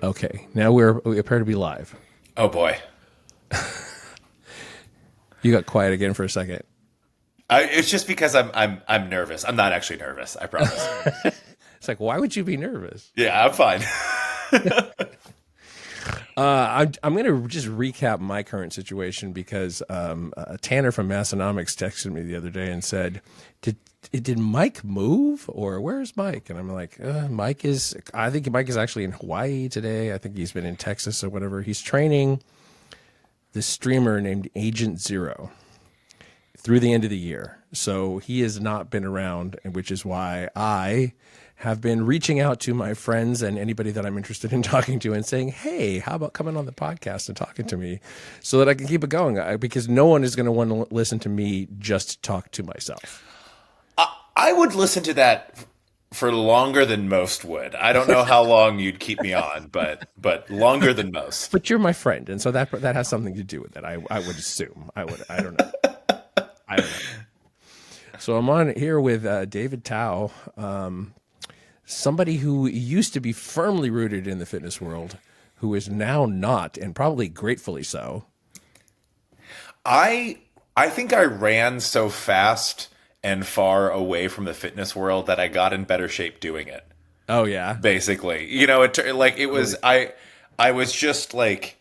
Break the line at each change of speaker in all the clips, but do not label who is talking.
Okay, now we appear to be live.
Oh boy.
You got quiet again for a second.
It's just because I'm nervous. I'm not actually nervous, I promise.
It's like, why would you be nervous?
Yeah, I'm fine.
I'm going to just recap my current situation because Tanner from Massonomics texted me the other day and said, "Did Mike move or where's Mike?" And I'm like, I think Mike is actually in Hawaii today. I think he's been in Texas or whatever. He's training this streamer named Agent Zero through the end of the year. So he has not been around, which is why I have been reaching out to my friends and anybody that I'm interested in talking to and saying, hey, how about coming on the podcast and talking to me so that I can keep it going? Because no one is going to want to listen to me just talk to myself.
I would listen to that for longer than most would. I don't know how long you'd keep me on, but longer than most.
But you're my friend, and so that has something to do with it. I would assume. I don't know. I don't know. So I'm on here with David Tao, somebody who used to be firmly rooted in the fitness world, who is now not, and probably gratefully so.
I think I ran so fast and far away from the fitness world that I got in better shape doing it.
Oh yeah,
basically, I was just like,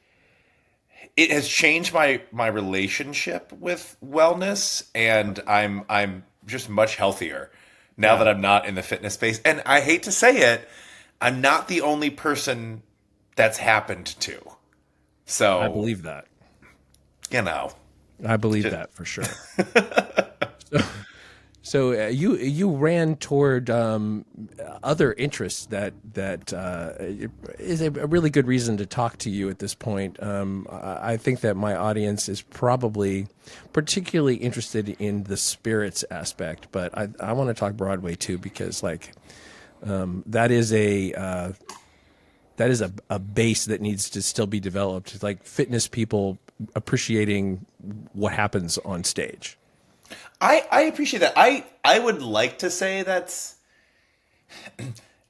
it has changed my relationship with wellness, and I'm just much healthier now that I'm not in the fitness space. And I hate to say it, I'm not the only person that's happened to. So
I believe that. I believe that for sure. So you ran toward other interests that is a really good reason to talk to you at this point. I think that my audience is probably particularly interested in the spirits aspect, but I want to talk Broadway too, because that is a base that needs to still be developed. It's like fitness people appreciating what happens on stage.
I appreciate that. I would like to say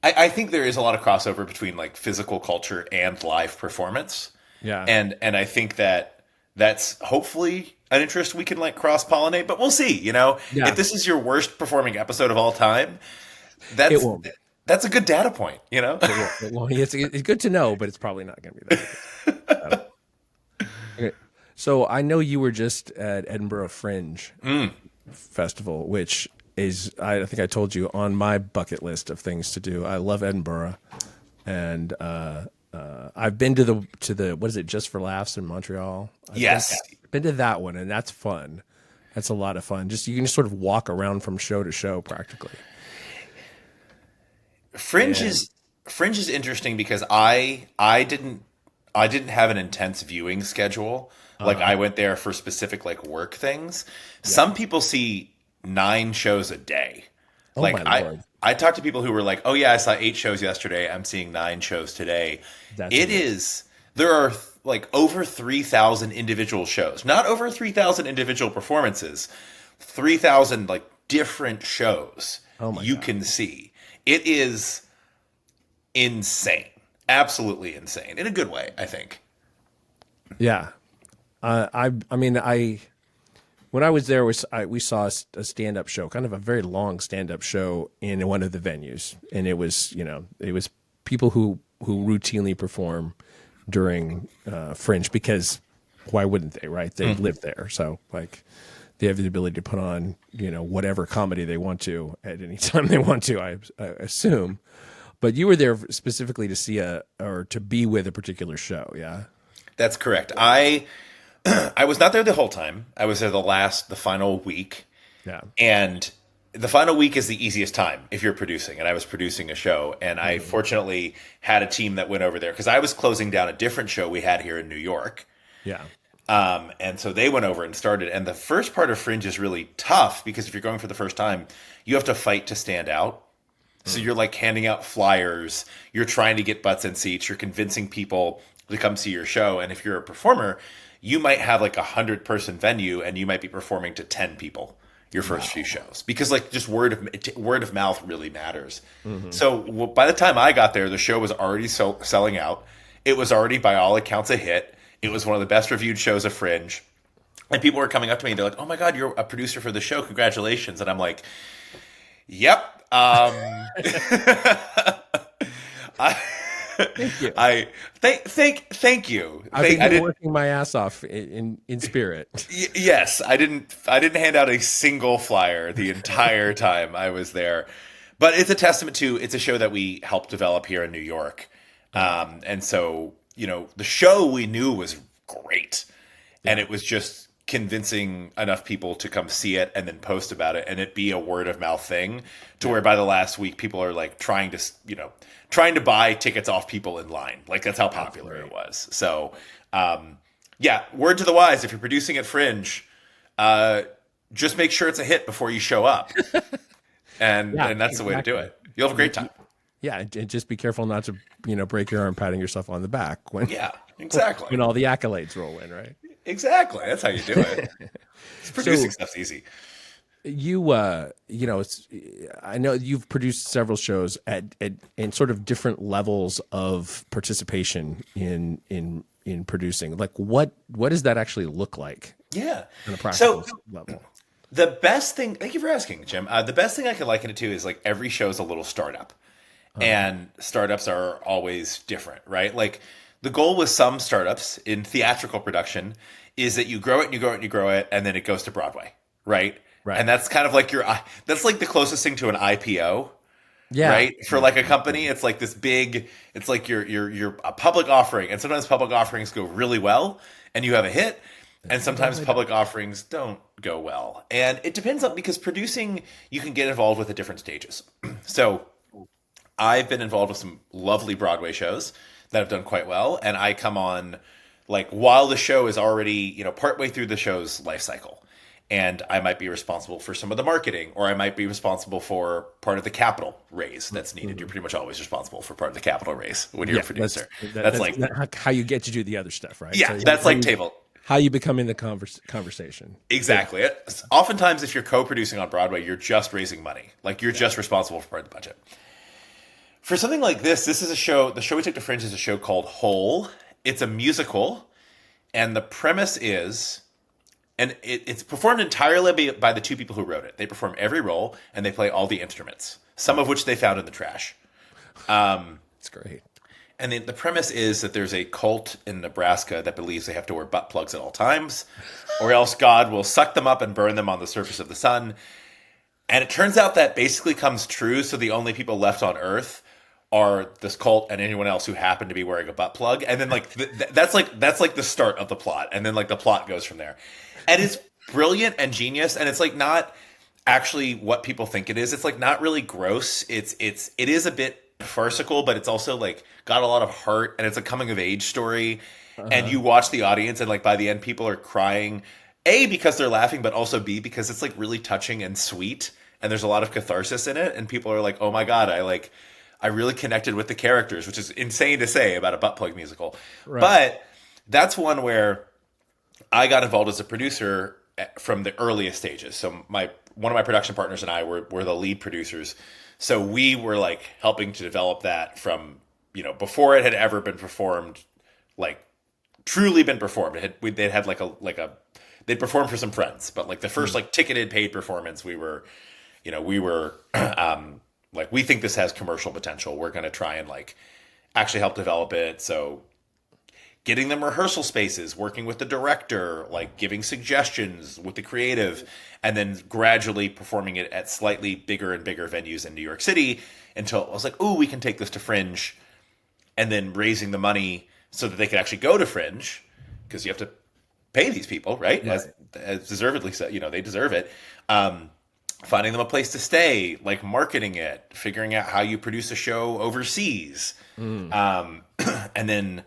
I think there is a lot of crossover between like physical culture and live performance.
Yeah.
And I think that's hopefully an interest we can like cross pollinate, but we'll see, if this is your worst performing episode of all time, that's a good data point,
It won't. It's good to know, but it's probably not going to be that. Okay. So I know you were just at Edinburgh Fringe Festival, which is, I think I told you, on my bucket list of things to do. I love Edinburgh, and I've been to the what is it, Just for Laughs in Montreal?
Yes,
been to that one, and that's fun. That's a lot of fun. You can just sort of walk around from show to show practically.
Fringe is interesting because I didn't have an intense viewing schedule. Like I went there for specific like work things. Yeah. Some people see 9 shows a day.
Oh, like my Lord.
I talked to people who were like, "Oh yeah, I saw 8 shows yesterday. I'm seeing 9 shows today." There are like over 3,000 individual shows, not over 3,000 individual performances. 3,000 like different shows you can see. It is insane, absolutely insane in a good way, I think.
Yeah. When I was there, we saw a stand-up show, kind of a very long stand-up show in one of the venues, and it was people who routinely perform during Fringe, because why wouldn't they, right? They live there, so like they have the ability to put on whatever comedy they want to at any time they want to, I assume. But you were there specifically to see or to be with a particular show, yeah?
That's correct. I was not there the whole time. I was there the final week.
Yeah.
And the final week is the easiest time if you're producing. And I was producing a show. And I fortunately had a team that went over there because I was closing down a different show we had here in New York.
Yeah.
And so they went over and started. And the first part of Fringe is really tough because if you're going for the first time, you have to fight to stand out. So you're like handing out flyers. You're trying to get butts in seats. You're convincing people to come see your show. And if you're a performer, you might have like 100-person venue and you might be performing to 10 people your first few shows, because like just word of mouth really matters. So by the time I got there, the show was already selling out, It was already, by all accounts, a hit. It was one of the best reviewed shows of Fringe. And people were coming up to me and they're like, "Oh my God, you're a producer for the show. Congratulations." And I'm like, "Yep. I,
Thank you.
I thank you.
I've
I
been
did
working my ass off in spirit.
yes, I didn't hand out a single flyer the entire time I was there. But it's a testament to it's a show that we helped develop here in New York. And so, the show we knew was great. And it was just convincing enough people to come see it and then post about it and it be a word of mouth thing to where by the last week people are like trying to buy tickets off people in line. Like that's how popular it was. So, yeah, word to the wise, if you're producing at Fringe, just make sure it's a hit before you show up. And that's the way to do it. You'll have a great time.
Yeah, and just be careful not to, break your arm patting yourself on the back when
Exactly.
when all the accolades roll in, right?
Exactly. That's how you do it. Producing stuff's easy.
You, I know you've produced several shows at in sort of different levels of participation in producing. Like, what does that actually look like?
Yeah.
On a practical level.
The best thing, thank you for asking, Jim. The best thing I could liken it to is like every show is a little startup. And startups are always different, right? Like the goal with some startups in theatrical production is that you grow it and you grow it and you grow it, and then it goes to Broadway, right?
Right.
And that's kind of like that's like the closest thing to an IPO.
Yeah.
Right. For like a company, it's like this big, it's like you're a public offering. And sometimes public offerings go really well and you have a hit. And sometimes public offerings don't go well. And it depends on, because producing, you can get involved with at different stages. So I've been involved with some lovely Broadway shows that have done quite well. And I come on like while the show is already, partway through the show's life cycle. And I might be responsible for some of the marketing, or I might be responsible for part of the capital raise that's needed. Mm-hmm. You're pretty much always responsible for part of the capital raise when you're a producer. That's like
how you get to do the other stuff, right?
Yeah, so that's like table.
How you become in the conversation.
Exactly. Yeah. Oftentimes, if you're co-producing on Broadway, you're just raising money. Like you're just responsible for part of the budget. For something like this is a show. The show we took to Fringe is a show called Whole. It's a musical, and the premise is. And it's performed entirely by the two people who wrote it. They perform every role, and they play all the instruments, some of which they found in the trash.
It's great.
And the premise is that there's a cult in Nebraska that believes they have to wear butt plugs at all times, or else God will suck them up and burn them on the surface of the sun. And it turns out that basically comes true, so the only people left on Earth are this cult and anyone else who happened to be wearing a butt plug. And then like that's like the start of the plot, and then like the plot goes from there. And it's brilliant and genius, and it's like not actually what people think it is. It's like not really gross. It is a bit farcical, but it's also like got a lot of heart, and it's a coming of age story. Uh-huh. And you watch the audience, and like by the end, people are crying, A, because they're laughing, but also B, because it's like really touching and sweet, and there's a lot of catharsis in it, and people are like, oh my God, I really connected with the characters, which is insane to say about a butt plug musical. Right. But that's one where I got involved as a producer from the earliest stages. So one of my production partners and I were the lead producers. So we were like helping to develop that from, before it had ever been performed, like truly been performed. They'd had they'd performed for some friends, but like the first like ticketed paid performance, we were like, we think this has commercial potential. We're going to try and like actually help develop it. So getting them rehearsal spaces, working with the director, like giving suggestions with the creative, and then gradually performing it at slightly bigger and bigger venues in New York City until I was like, ooh, we can take this to Fringe, and then raising the money so that they could actually go to Fringe, because you have to pay these people, right? As deservedly so, they deserve it. Finding them a place to stay, like marketing it, figuring out how you produce a show overseas, and then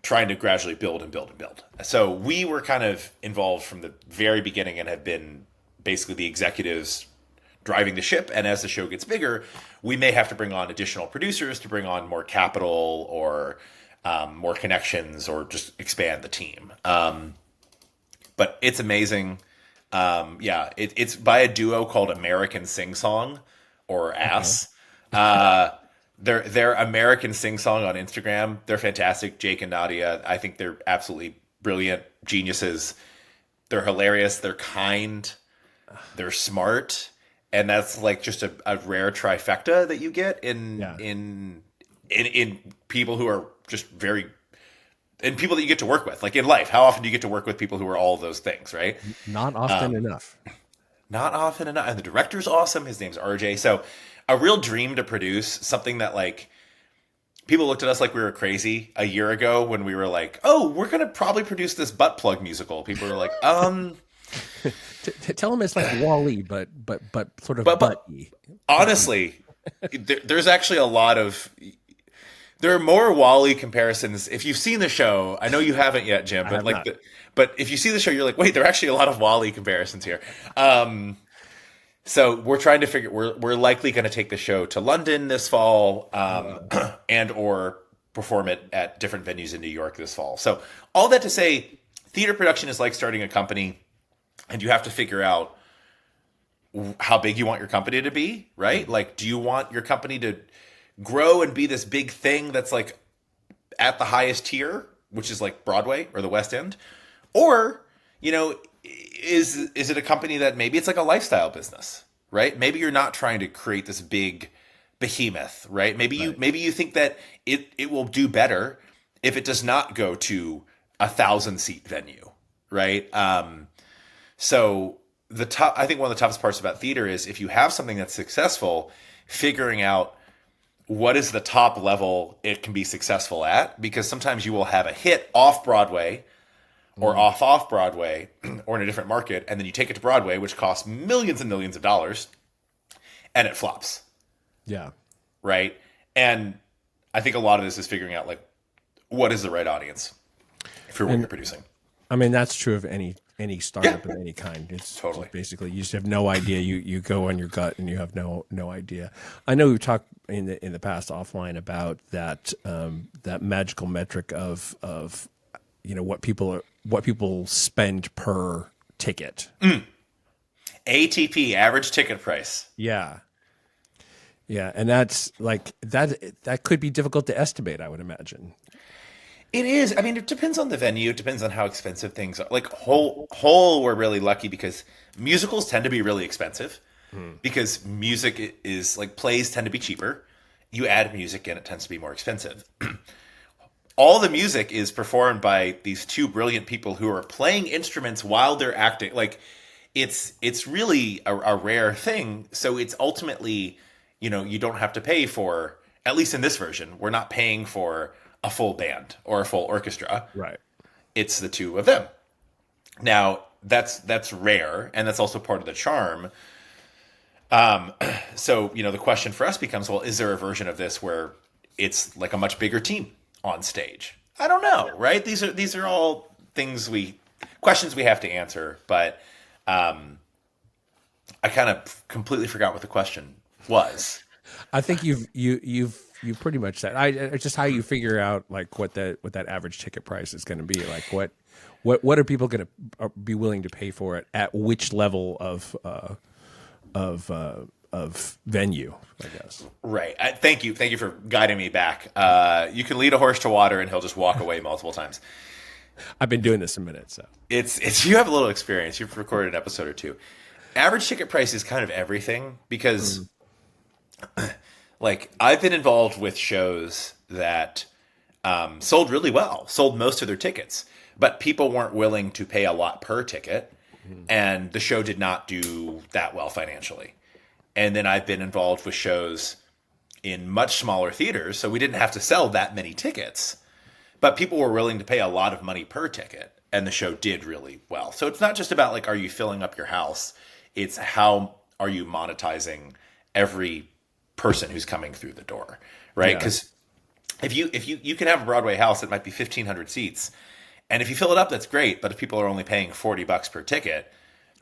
trying to gradually build and build and build. So we were kind of involved from the very beginning and have been basically the executives driving the ship. And as the show gets bigger, we may have to bring on additional producers to bring on more capital or more connections or just expand the team. But it's amazing. It's by a duo called American Sing Song, or ASS. their American sing song on Instagram. They're fantastic. Jake and Nadia. I think they're absolutely brilliant geniuses. They're hilarious. They're kind. They're smart. And that's like just a rare trifecta that you get in people who are just very, and people that you get to work with, like in life. How often do you get to work with people who are all of those things, right?
Not often enough.
Not often enough. And the director's awesome. His name's RJ. So a real dream to produce something that like people looked at us like we were crazy a year ago when we were like, oh, we're going to probably produce this butt plug musical. People were like,
Tell them it's like Wall-E, but sort of butty.
Honestly, there's actually a lot of, there are more Wall-E comparisons. If you've seen the show, I know you haven't yet, Jim, but like, but if you see the show, you're like, wait, there are actually a lot of Wall-E comparisons here. So we're trying to figure, we're likely going to take the show to London this fall, and or perform it at different venues in New York this fall. So all that to say, theater production is like starting a company, and you have to figure out how big you want your company to be, right? Like, do you want your company to grow and be this big thing that's like at the highest tier, which is like Broadway or the West End? Or, you know, is it a company that maybe it's like a lifestyle business, right? Maybe you're not trying to create this big behemoth, right? Maybe you think that it will do better if it does not go to 1,000-seat venue, right? So I think one of the toughest parts about theater is if you have something that's successful, figuring out what is the top level it can be successful at, because sometimes you will have a hit off Broadway or off Broadway or in a different market, and then you take it to Broadway, which costs millions and millions of dollars, and it flops.
Yeah.
Right? And I think a lot of this is figuring out, like, what is the right audience for what you're producing.
I mean, that's true of any startup of any kind. It's
totally
basically you just have no idea. You go on your gut and you have no idea. I know we've talked in the past offline about that that magical metric of you know what people spend per ticket.
ATP, average ticket price.
Yeah. Yeah, and that's like that could be difficult to estimate, I would imagine.
It is. I mean, it depends on the venue. It depends on how expensive things are. Like Whole, we're really lucky because musicals tend to be really expensive because music is like plays tend to be cheaper. You add music in, it tends to be more expensive. All the music is performed by these two brilliant people who are playing instruments while they're acting. Like it's really a rare thing. So it's ultimately, you know, you don't have to pay for, at least in this version, we're not paying for a full band or a full orchestra.
Right.
It's the two of them. Now, that's rare, and that's also part of the charm. So, you know, the question for us becomes, well, is there a version of this where it's like a much bigger team on stage? I don't know, right? These are all questions we have to answer, but I kind of completely forgot what the question was.
I think you've pretty much said. Just how you figure out like what that average ticket price is going to be. Like what are people going to be willing to pay for it at which level of venue, I guess.
Right. Thank you for guiding me back. You can lead a horse to water and he'll just walk away multiple times.
I've been doing this a minute, so
it's you have a little experience. You've recorded an episode or two. Average ticket price is kind of everything because. Like, I've been involved with shows that sold really well, sold most of their tickets, but people weren't willing to pay a lot per ticket, and the show did not do that well financially. And then I've been involved with shows in much smaller theaters, so we didn't have to sell that many tickets, but people were willing to pay a lot of money per ticket, and the show did really well. So it's not just about, like, are you filling up your house? It's how are you monetizing every person who's coming through the door, right? Because if you can have a Broadway house that might be 1,500 seats, and if you fill it up, that's great. But if people are only paying $40 per ticket,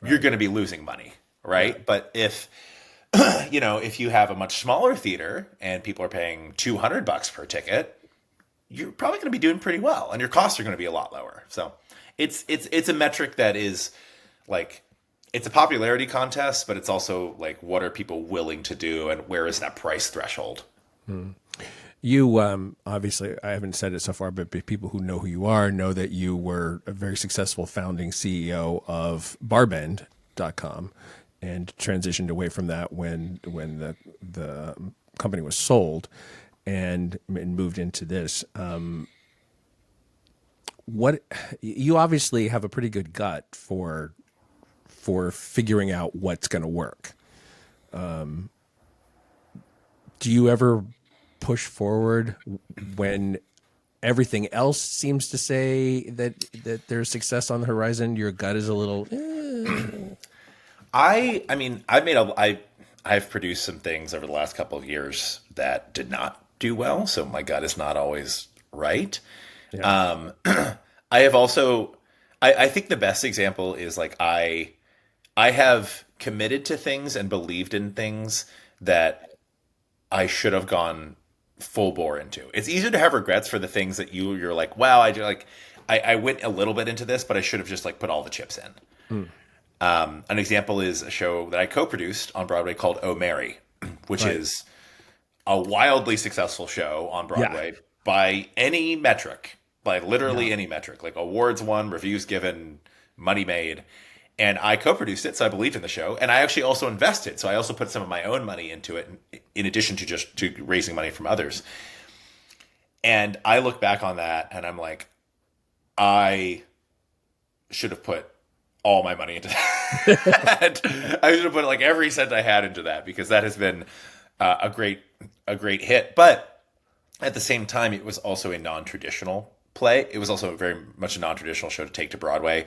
you're going to be losing money, right? Yeah. But if if you have a much smaller theater and people are paying $200 per ticket, you're probably going to be doing pretty well, and your costs are going to be a lot lower. So it's a metric that is like. It's a popularity contest, but it's also like, what are people willing to do and where is that price threshold?
You obviously, I haven't said it so far, but people who know who you are know that you were a very successful founding CEO of barbend.com and transitioned away from that when the company was sold and moved into this. What you obviously have a pretty good gut for figuring out what's going to work. Do you ever push forward when everything else seems to say that there's success on the horizon? Your gut is a little.
I mean, I've produced some things over the last couple of years that did not do well, so my gut is not always right.
Yeah.
I have also, I think the best example is like I have committed to things and believed in things that I should have gone full bore into. It's easier to have regrets for the things that you're like, wow, I do like I went a little bit into this, but I should have just like put all the chips in.
Mm.
An example is a show that I co-produced on Broadway called Oh Mary, which
Right.
is a wildly successful show on
Yeah.
Broadway by any metric, by literally
Yeah.
any metric, like awards won, reviews given, money made. And I co-produced it, so I believed in the show, and I actually also invested. So I also put some of my own money into it, in addition to just to raising money from others. And I look back on that, and I'm like, I should have put all my money into that. I should have put like every cent I had into that because that has been a great hit. But at the same time, it was also a non-traditional play. It was also very much a non-traditional show to take to Broadway,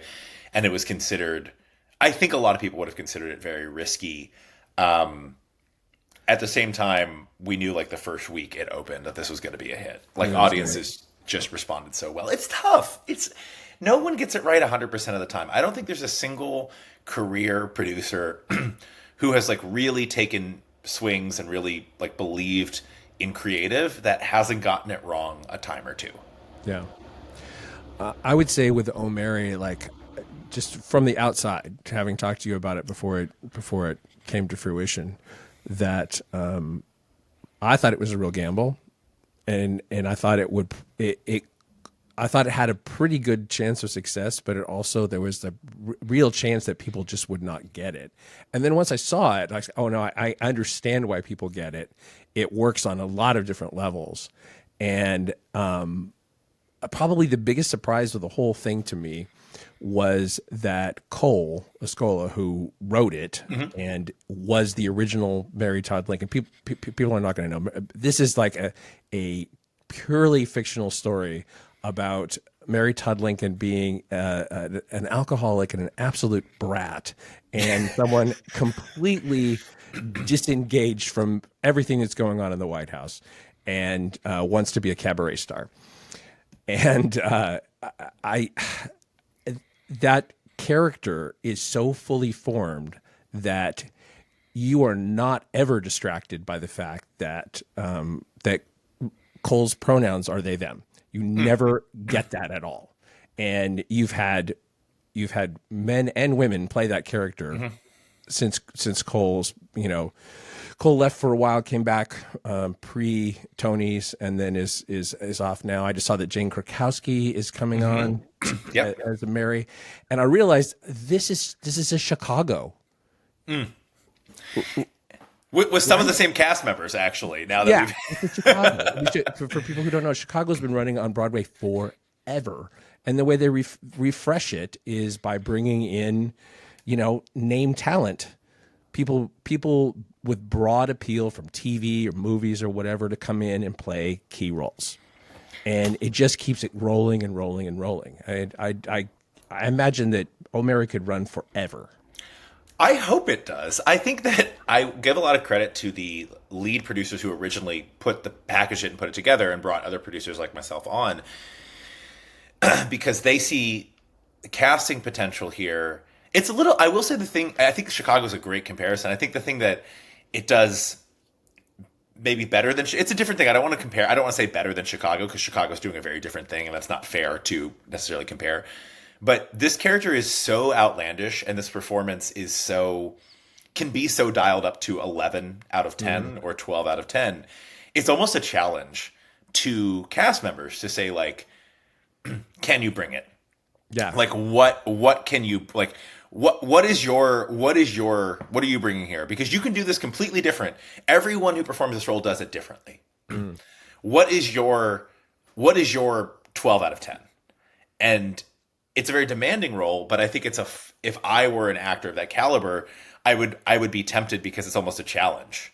and it was considered. I think a lot of people would have considered it very risky. At the same time, we knew like the first week it opened that this was going to be a hit. Like
Yeah, it was
audiences just responded so well. It's tough. It's no one gets it right 100% of the time. I don't think there's a single career producer who has like really taken swings and really like believed in creative that hasn't gotten it wrong a time or two.
Yeah. I would say with O'Mary, like just from the outside, having talked to you about it before it came to fruition, that I thought it was a real gamble, and I thought I thought it had a pretty good chance of success, but it also there was the real chance that people just would not get it. And then once I saw it, I said, "Oh no, I understand why people get it. It works on a lot of different levels." And probably the biggest surprise of the whole thing to me was that Cole Escola, who wrote it and was the original Mary Todd Lincoln. People are not going to know. This is like a purely fictional story about Mary Todd Lincoln being an alcoholic and an absolute brat, and someone completely disengaged from everything that's going on in the White House, and wants to be a cabaret star. And I that character is so fully formed that you are not ever distracted by the fact that that Cole's pronouns are they them. You never get that at all. And you've had men and women play that character since Cole's, Cole left for a while, came back pre Tony's, and then is off now. I just saw that Jane Krakowski is coming on
Yep.
as a Mary, and I realized this is a Chicago.
With some of the same cast members, actually. Now that
Yeah,
we've
it's Chicago. For people who don't know, Chicago's been running on Broadway forever, and the way they refresh it is by bringing in, name talent, people with broad appeal from TV or movies or whatever to come in and play key roles, and it just keeps it rolling and rolling and rolling. I imagine that O'Mary could run forever.
I hope it does. I think that I give a lot of credit to the lead producers who originally packaged it and put it together and brought other producers like myself on because they see casting potential here. It's a little, I will say I think Chicago is a great comparison. I think the thing that it does maybe better than, it's a different thing. I don't want to say better than Chicago because Chicago's doing a very different thing and that's not fair to necessarily compare. But this character is so outlandish and this performance can be so dialed up to 11 out of 10 or 12 out of 10. it's almost a challenge to cast members to say like, can you bring it?
Yeah.
Like what can you like what are you bringing here? Because you can do this completely different. Everyone who performs this role does it differently. What is your 12 out of 10? And it's a very demanding role, but I think if I were an actor of that caliber, I would be tempted because it's almost a challenge.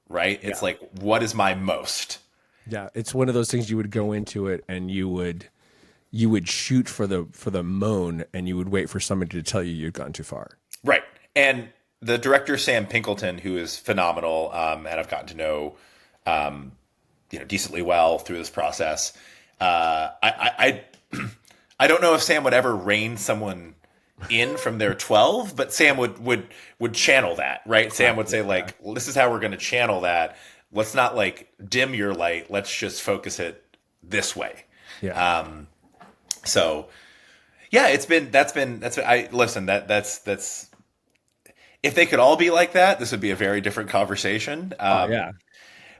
Right? It's like, what is my most?
Yeah, it's one of those things you would go into it and you would shoot for the moan, and you would wait for somebody to tell you you'd gone too far.
Right. And the director, Sam Pinkleton, who is phenomenal, and I've gotten to know, decently well through this process. I don't know if Sam would ever rein someone in from their 12, but Sam would channel that, right? Sam would say like, well, this is how we're going to channel that. Let's not like dim your light. Let's just focus it this way.
Yeah.
So yeah, that's if they could all be like that, this would be a very different conversation.
Yeah.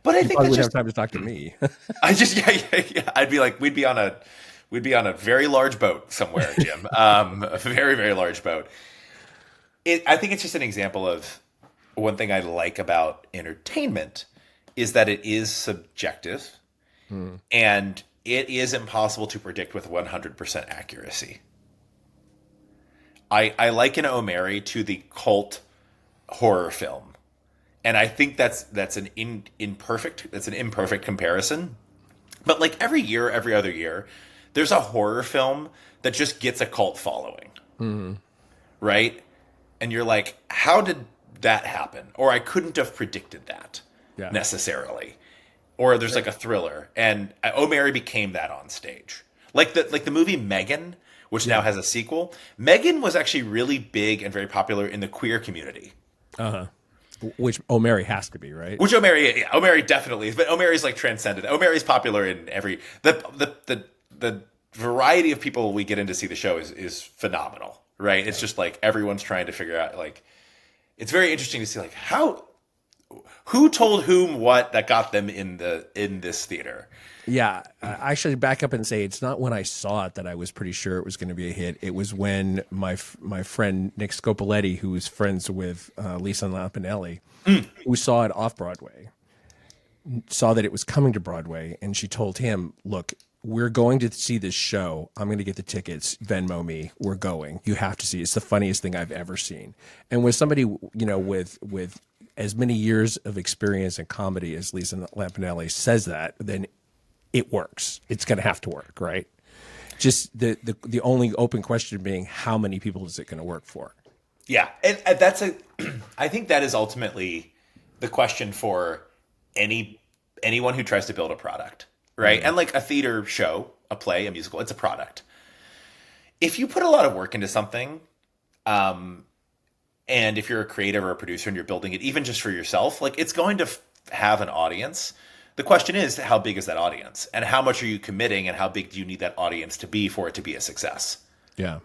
But I think
Probably wouldn't have time to talk to me.
I'd be like, we'd be on a very large boat somewhere, Jim. A very, very large boat. I think it's just an example of one thing I like about entertainment is that it is subjective and it is impossible to predict with 100% accuracy. I liken O'Mary to the cult horror film. And I think that's an imperfect comparison. But like every year, every other year, there's a horror film that just gets a cult following. Right? And you're like, how did that happen? Or I couldn't have predicted that necessarily. Or there's like a thriller, and O'Mary became that on stage. Like the movie Megan, which now has a sequel. Megan was actually really big and very popular in the queer community.
Which O'Mary has to be, right?
Which O'Mary definitely is, but O'Mary's like transcended. O'Mary's popular in every the variety of people we get in to see the show is phenomenal, right? It's just like everyone's trying to figure out like it's very interesting to see like who told whom what that got them in this theater.
Yeah, I actually back up and say it's not when I saw it that I was pretty sure it was going to be a hit. It was when my friend Nick Scopoletti, who was friends with Lisa Lampanelli, who saw it off Broadway, saw that it was coming to Broadway, and she told him, "Look, we're going to see this show. I'm going to get the tickets. Venmo me. We're going. You have to see it. It's the funniest thing I've ever seen." And with somebody, with as many years of experience in comedy as Lisa Lampanelli says that, then it works. It's going to have to work, right? Just the only open question being how many people is it going to work for?
Yeah, and I think that is ultimately the question for anyone who tries to build a product, right? And like a theater show, a play, a musical, it's a product. If you put a lot of work into something, and if you're a creative or a producer and you're building it, even just for yourself, like it's going to have an audience. The question is, how big is that audience? And how much are you committing, and how big do you need that audience to be for it to be a success?
Yeah.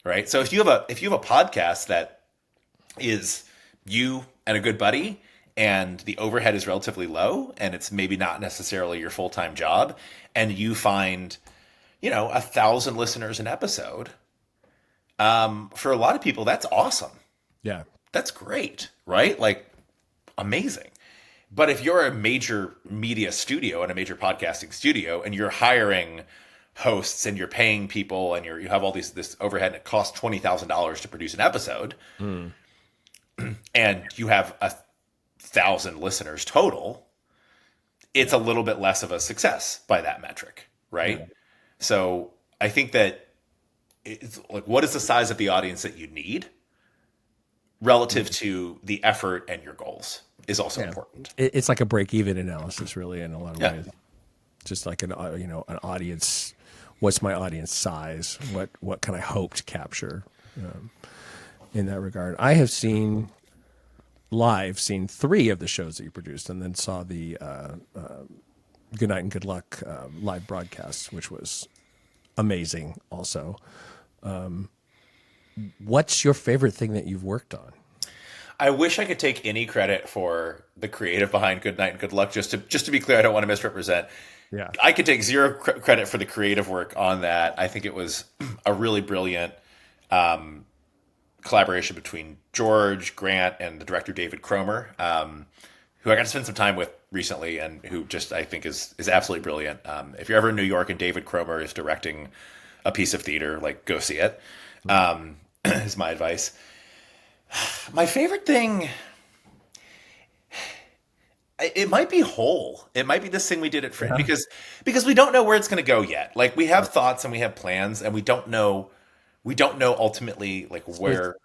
Right. So if you have a podcast that is you and a good buddy, and the overhead is relatively low, and it's maybe not necessarily your full-time job, and you find, 1,000 listeners an episode, for a lot of people, that's awesome.
Yeah.
That's great, right? Like, amazing. But if you're a major media studio and a major podcasting studio, and you're hiring hosts and you're paying people and you have all this overhead, and it costs $20,000 to produce an episode, and you have 1,000 listeners total, it's a little bit less of a success by that metric, right? Yeah. So I think that it's like, what is the size of the audience that you need relative to the effort and your goals is also important.
It's like a break-even analysis, really, in a lot of ways. Just like an audience. What's my audience size? What can I hope to capture in that regard? I have seen 3 of the shows that you produced, and then saw the Good Night and Good Luck live broadcast, which was amazing also. What's your favorite thing that you've worked on?
I wish I could take any credit for the creative behind Good Night and Good Luck. Just to be clear, I don't want to misrepresent.
Yeah.
I could take zero credit for the creative work on that. I think it was a really brilliant collaboration between George Grant and the director David Cromer, who I got to spend some time with recently, and who just I think is absolutely brilliant. If you're ever in New York and David Cromer is directing a piece of theater, like go see it. Is my advice. My favorite thing, it might be Whole. It might be this thing we did at Fringe because we don't know where it's going to go yet. Like we have thoughts and we have plans, and we don't know ultimately like where.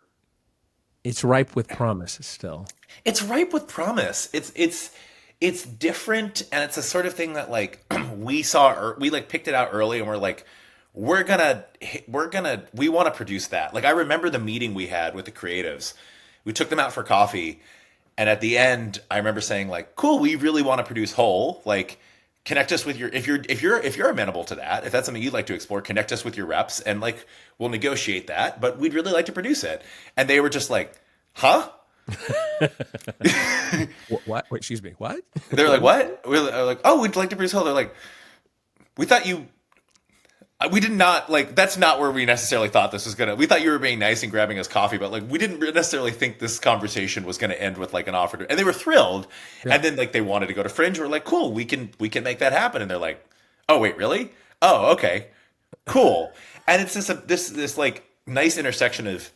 It's ripe with promise still.
It's ripe with promise. It's different, and it's a sort of thing that like we like picked it out early, and we're like, we want to produce that. Like I remember the meeting we had with the creatives. We took them out for coffee, and at the end, I remember saying like, "Cool, we really want to produce Whole. Like, connect us with your if you're amenable to that. If that's something you'd like to explore, connect us with your reps, and like we'll negotiate that. But we'd really like to produce it." And they were just like, "Huh?"
What? Wait, excuse me. What?
They're like, "What?" We're like, "Oh, we'd like to produce Whole." They're like, "We thought you." We did not like. That's not where we necessarily thought this was gonna. We thought you were being nice and grabbing us coffee, but like we didn't necessarily think this conversation was gonna end with like an offer. And they were thrilled, and then like they wanted to go to Fringe. We're like, cool, we can make that happen. And they're like, oh wait, really? Oh okay, cool. And it's just this like nice intersection of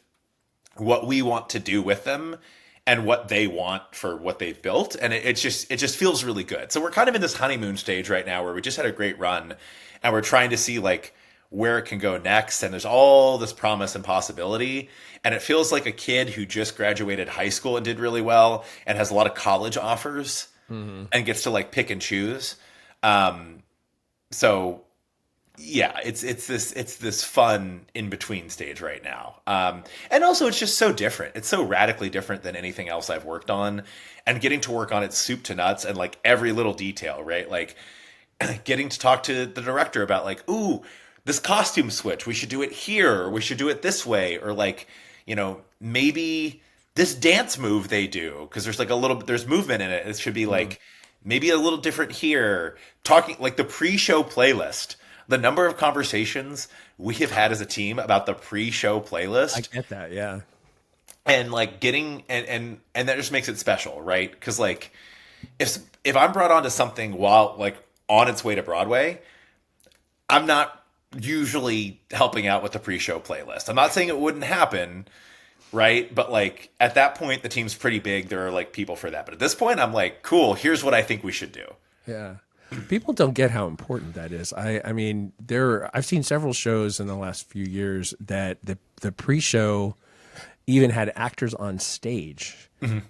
what we want to do with them and what they want for what they've built, and it just feels really good. So we're kind of in this honeymoon stage right now where we just had a great run. And we're trying to see like where it can go next. And there's all this promise and possibility. And it feels like a kid who just graduated high school and did really well and has a lot of college offers and gets to like pick and choose. So yeah, it's this fun in between stage right now. And also it's just so different. It's so radically different than anything else I've worked on, and getting to work on it soup to nuts and like every little detail, right? Like getting to talk to the director about like, ooh, this costume switch, we should do it here, or we should do it this way, or like, you know, maybe this dance move they do, because there's like there's movement in it. It should be like maybe a little different here. Talking like the pre-show playlist, the number of conversations we have had as a team about the pre-show playlist.
I get that, yeah.
And like getting and that just makes it special, right? Because like if I'm brought onto something while like on its way to Broadway, I'm not usually helping out with the pre-show playlist. I'm not saying it wouldn't happen, right? But like at that point, the team's pretty big. There are like people for that. But at this point, I'm like, cool, here's what I think we should do.
Yeah. People don't get how important that is. I mean, I've seen several shows in the last few years that the pre-show even had actors on stage.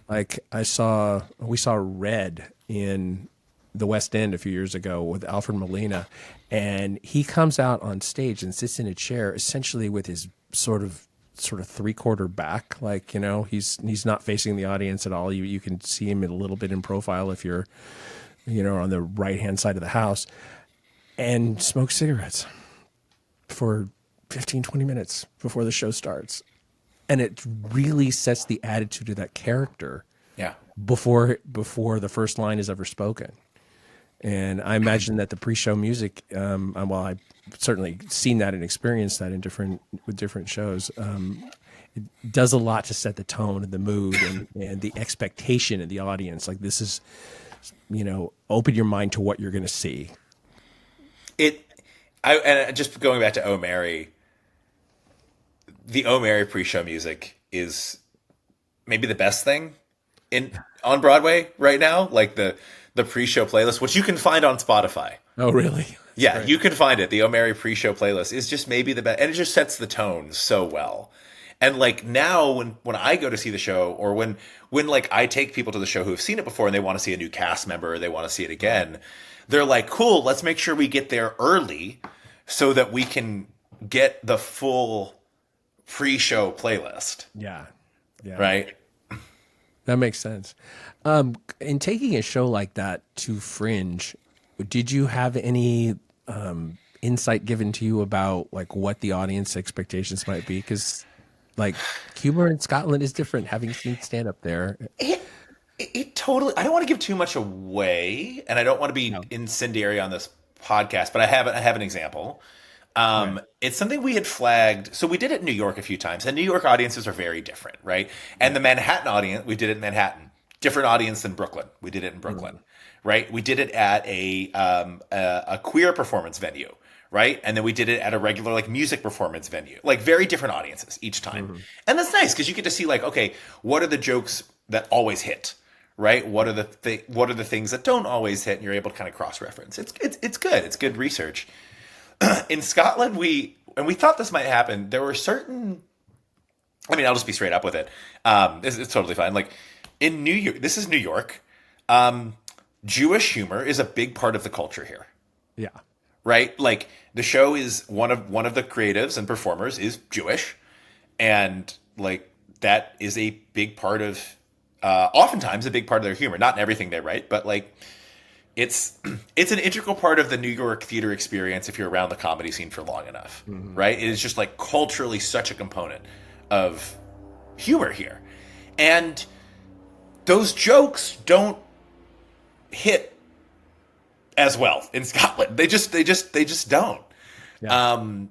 Like we saw Red in the West End a few years ago with Alfred Molina, and he comes out on stage and sits in a chair essentially with his sort of 3/4 back, like, you know, he's not facing the audience at all. You can see him a little bit in profile if you're, you know, on the right hand side of the house, and smokes cigarettes for 15-20 minutes before the show starts. And it really sets the attitude of that character before the first line is ever spoken. And I imagine that the pre-show music, well, I've certainly seen that and experienced that with different shows. It does a lot to set the tone and the mood and the expectation of the audience. Like, this is, you know, open your mind to what you're going to see.
And just going back to Oh Mary, the Oh Mary pre-show music is maybe the best thing on Broadway right now. Like the pre-show playlist, which you can find on Spotify.
Oh, really?
Yeah, right. You can find it. The Oh Mary pre-show playlist is just maybe the best, and it just sets the tone so well. And like now, when I go to see the show, or when like I take people to the show who have seen it before and they want to see a new cast member, or they want to see it again, they're like, "Cool, let's make sure we get there early so that we can get the full pre-show playlist."
Yeah.
Right.
That makes sense. In taking a show like that to Fringe, did you have any insight given to you about like what the audience expectations might be? Because Like humor in Scotland is different. Having seen stand up there,
It, it totally. I don't want to give too much away, and I don't want to be
no,
incendiary on this podcast, but I have an example.
right,
It's something we had flagged. So we did it in New York a few times, and New York audiences are very different, right? And
yeah,
the Manhattan audience, we did it in Manhattan, different audience than Brooklyn. We did it in Brooklyn,
mm,
right? We did it at a queer performance venue, right? And then we did it at a regular like music performance venue, like very different audiences each time.
mhm,
And that's nice because you get to see like, okay, what are the jokes that always hit? Right? What are what are the things that don't always hit? And you're able to kind of cross reference. It's good. It's good research. In Scotland, we thought this might happen. There were certain. I mean, I'll just be straight up with it. It's totally fine. Like in New York, this is New York. Um, Jewish humor is a big part of the culture here,
yeah,
right? Like the show is one of the creatives and performers is Jewish, and like that is a big part of, oftentimes a big part of their humor. Not in everything they write, but like it's it's an integral part of the New York theater experience if you're around the comedy scene for long enough,
mhm,
right? It is just like culturally such a component of humor here. And those jokes don't hit as well in Scotland. They just don't.
yeah,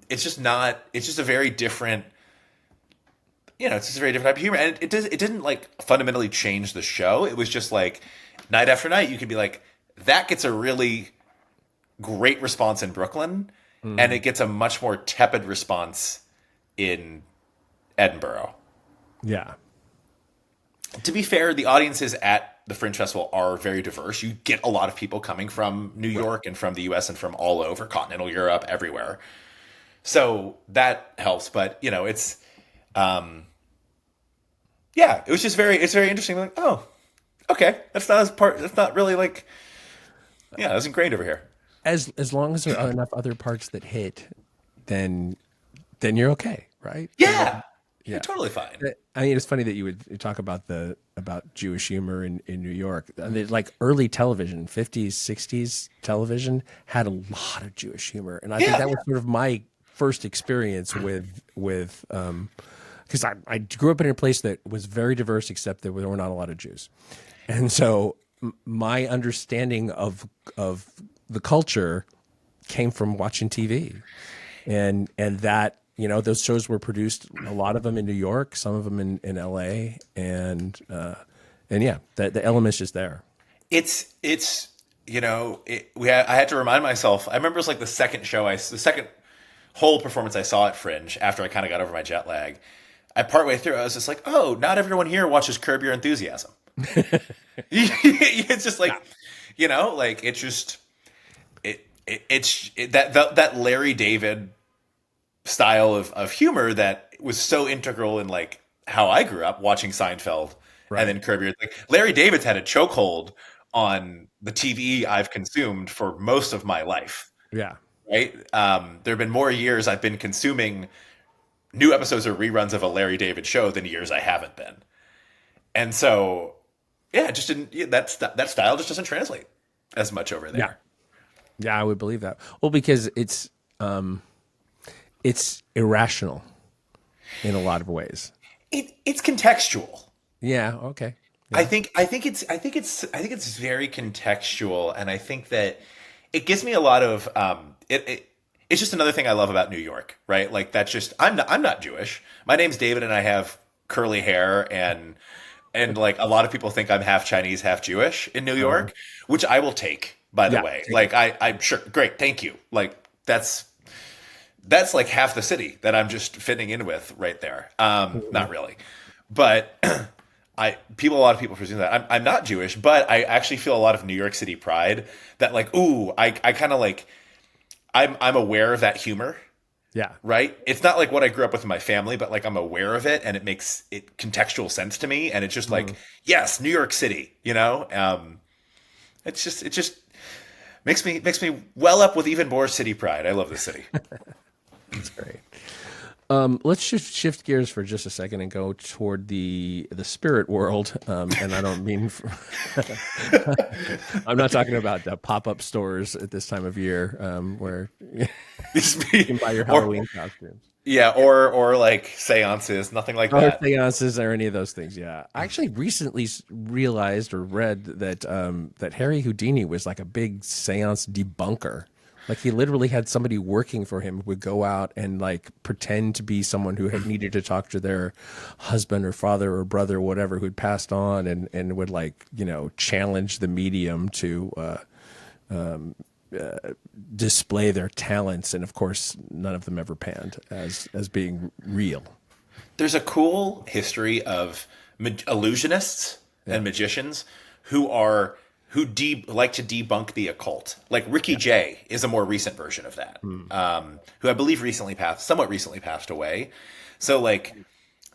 It's just not it's just a very different, it's just a very different type of humor. And it didn't like fundamentally change the show. It was just like night after night you could be like, that gets a really great response in Brooklyn, and
mhm,
it gets a much more tepid response in Edinburgh.
yeah,
To be fair, the audiences at the Fringe Festival are very diverse. You get a lot of people coming from New
right.
York and from the US and from all over continental Europe, everywhere. So that helps. But, um, yeah, it was just it's very interesting. Like, oh, okay. That's not really like, yeah, that's ingrained over here.
As long as there are enough other parts that hit, then then you're okay, right? And
Yeah.
then,
You're
yeah.
totally fine.
I mean, it's funny that you would talk about the about Jewish humor in New York. I mean, like early television, 50s, 60s television had a lot of Jewish humor, and I think
Yeah.
that was sort of my first experience with because I grew up in a place that was very diverse, except there were not a lot of Jews, and so my understanding of the culture came from watching TV, and that those shows were produced, a lot of them in New York, some of them in LA, and yeah, the element's just there.
It's I had to remind myself. I remember it was like the second whole performance I saw at Fringe after I kind of got over my jet lag. I partway through, I was just like, oh, not everyone here watches Curb Your Enthusiasm. It's just
Yeah,
like, like it's just that Larry David style of humor that was so integral in like how I grew up watching Seinfeld and
right.
then Curb Your, like Larry David's had a chokehold on the TV I've consumed for most of my life.
Yeah,
Right? There have been more years I've been consuming new episodes or reruns of a Larry David show than years I haven't been. And so, yeah, it just didn't. Yeah, that style just doesn't translate as much over
yeah,
there.
yeah. I would believe that. Well, because it's irrational in a lot of ways.
It's contextual.
Yeah. Okay. Yeah.
I think it's very contextual, and I think that it gives me a lot of it's just another thing I love about New York, right? Like that's just I'm not Jewish. My name's David, and I have curly hair, and like a lot of people think I'm half Chinese, half Jewish in New
Uh,
York, which I will take. By the
yeah.
way,
Take it.
like I'm sure, great, thank you. Like that's like half the city that I'm just fitting in with right there. Not
Mhm.
really, but a lot of people presume that I'm not Jewish, but I actually feel a lot of New York City pride that like, ooh, I kind of like I'm aware of that humor,
Yeah.
right? It's not like what I grew up with in my family, but like I'm aware of it and it makes it contextual sense to me, and it's just like,
Mhm.
yes, New York City, it just makes me well up with even more city pride. I love the city.
That's great. Let's shift gears for just a second and go toward the spirit world. And I don't mean I'm not talking about the pop up stores at this time of year where you can buy your
or
Halloween costumes.
Yeah, or like seances, nothing like
Or
that.
seances or any of those things. Yeah, I actually recently realized or read that that Harry Houdini was like a big seance debunker. Like he literally had somebody working for him who would go out and like pretend to be someone who had needed to talk to their husband or father or brother or whatever who'd passed on, and would like challenge the medium to display their talents, and of course none of them ever panned as being real.
There's a cool history of illusionists
Yeah.
and magicians who are like to debunk the occult. Like Ricky Jay is a more recent version of that,
Hmm.
who I believe somewhat recently passed away. So like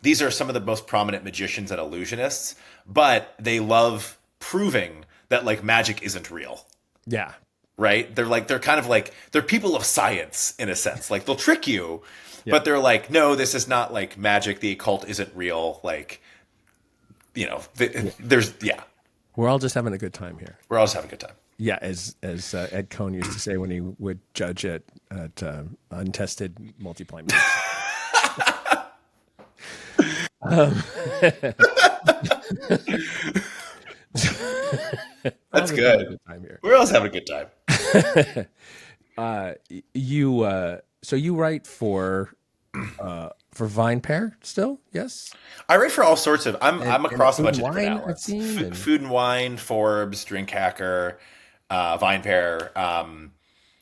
these are some of the most prominent magicians and illusionists, but they love proving that like magic isn't real.
Yeah.
Right? They're kind of like they're people of science in a sense. Like they'll trick you,
Yeah.
but they're like, no, this is not like magic. The occult isn't real. Like,
Yeah.
there's
We're all just having a good time here.
we're all just having a good time.
Yeah, as Ed Cohn used to say when he would judge at untested multiply meets. Um, all
That's
just having a
good.
good time here.
We're all just having a good time.
So you write for Vine Pair still? Yes,
I write for all sorts of. I'm
and
across a
Food
bunch
and
of different
Wine I've
outlets:
seen, and
Food and Wine, Forbes, Drink Hacker, VinePair. I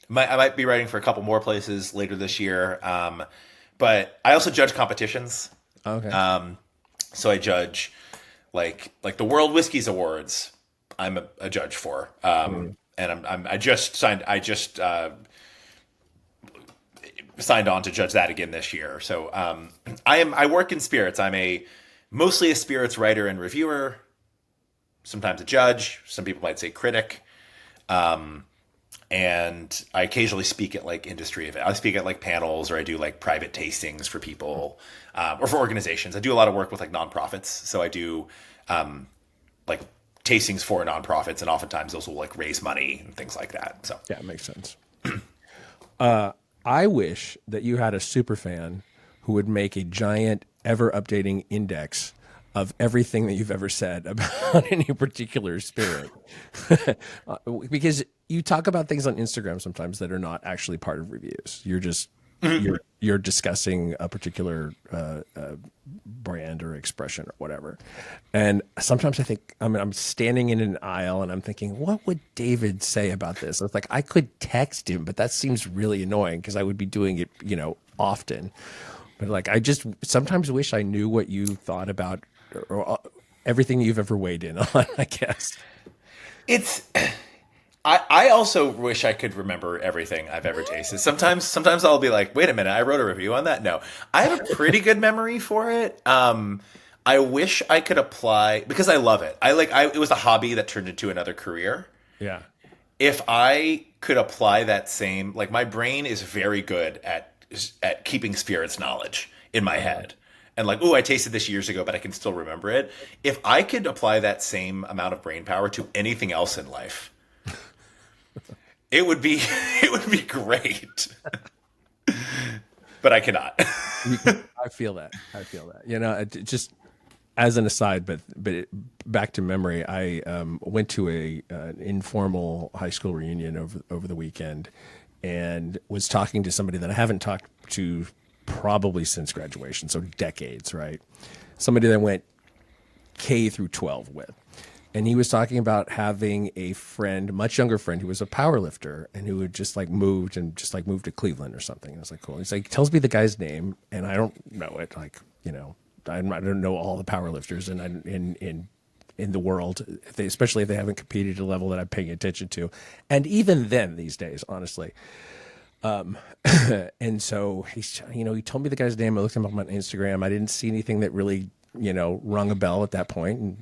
might be writing for a couple more places later this year. But I also judge competitions.
okay.
So I judge like the World Whiskeys Awards. I'm a judge for, and I just signed on to judge that again this year. So I work in spirits. Mostly a spirits writer and reviewer. Sometimes a judge. Some people might say critic. And I occasionally speak at like industry events. I speak at like panels, or I do like private tastings for people, or for organizations. I do a lot of work with like nonprofits, so I do like tastings for nonprofits, and oftentimes those will like raise money and things like that. So
Yeah, it makes sense. I wish that you had a super fan who would make a giant, ever updating index of everything that you've ever said about any particular spirit. Because you talk about things on Instagram sometimes that are not actually part of reviews. You're just you're discussing a particular brand or expression or whatever. And sometimes I think I'm standing in an aisle and I'm thinking, what would David say about this? It's like I could text him, but that seems really annoying because I would be doing it, often. But like I just sometimes wish I knew what you thought about or everything you've ever weighed in on, I guess.
it's. I also wish I could remember everything I've ever tasted. Sometimes I'll be like, wait a minute, I wrote a review on that. No, I have a pretty good memory for it. I wish I could apply because I love it. It was a hobby that turned into another career.
Yeah.
If I could apply that same, like my brain is very good at keeping spirits knowledge in my head. And like, oh, I tasted this years ago, but I can still remember it. If I could apply that same amount of brain power to anything else in life, it would be it would be great. But I cannot.
I feel that. I feel that. Just as an aside, back to memory, I went to an informal high school reunion over the weekend, and was talking to somebody that I haven't talked to probably since graduation, so decades, right? Somebody that I went K through 12 with. And he was talking about having a friend, much younger friend, who was a power lifter and who had just moved to Cleveland or something. And I was like, cool. He's like, tells me the guy's name, and I don't know it. Like, I don't know all the power lifters in the world, especially if they haven't competed at a level that I'm paying attention to. And even then, these days, honestly. And so he told me the guy's name. I looked him up on Instagram. I didn't see anything that really, rung a bell at that point.